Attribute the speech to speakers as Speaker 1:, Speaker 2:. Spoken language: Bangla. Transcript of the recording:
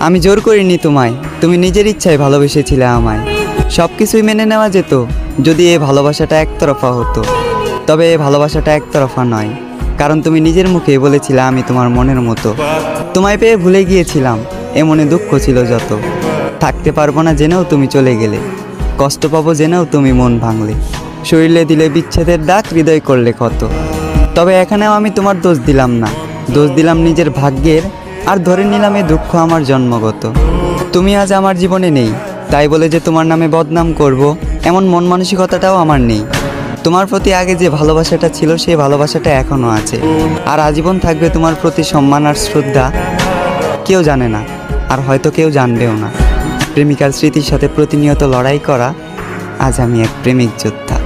Speaker 1: আমি জোর করিনি তোমায়, তুমি নিজের ইচ্ছায় ভালোবেসেছিলে আমায়। সব কিছুই মেনে নেওয়া যেত যদি এই ভালোবাসাটা একতরফা হতো। তবে এই ভালোবাসাটা একতরফা নয়, কারণ তুমি নিজের মুখেই বলেছিলে আমি তোমার মনের মতো। তোমায় পেয়ে ভুলে গিয়েছিলাম, এ মনে দুঃখ ছিল যত। থাকতে পারবো না জেনেও তুমি চলে গেলে, কষ্ট পাবো জেনেও তুমি মন ভাঙলে। শরীরে দিলে বিচ্ছেদের ডাক, হৃদয় করলে ক্ষত। তবে এখানেও আমি তোমার দোষ দিলাম না, দোষ দিলাম নিজের ভাগ্যের। আর ধরে নিলাম এ দুঃখ আমার জন্মগত। তুমি আজ আমার জীবনে নেই, তাই বলে যে তোমার নামে বদনাম করব এমন মন মানসিকতাটাও আমার নেই। তোমার প্রতি আগে যে ভালোবাসাটা ছিল সেই ভালোবাসাটা এখনও আছে, আর আজীবন থাকবে তোমার প্রতি সম্মান আর শ্রদ্ধা। কেউ জানে না, আর হয়তো কেউ জানবেও না, প্রেমিকার স্মৃতির সাথে প্রতিনিয়ত লড়াই করা আজ আমি এক প্রেমিক যোদ্ধা।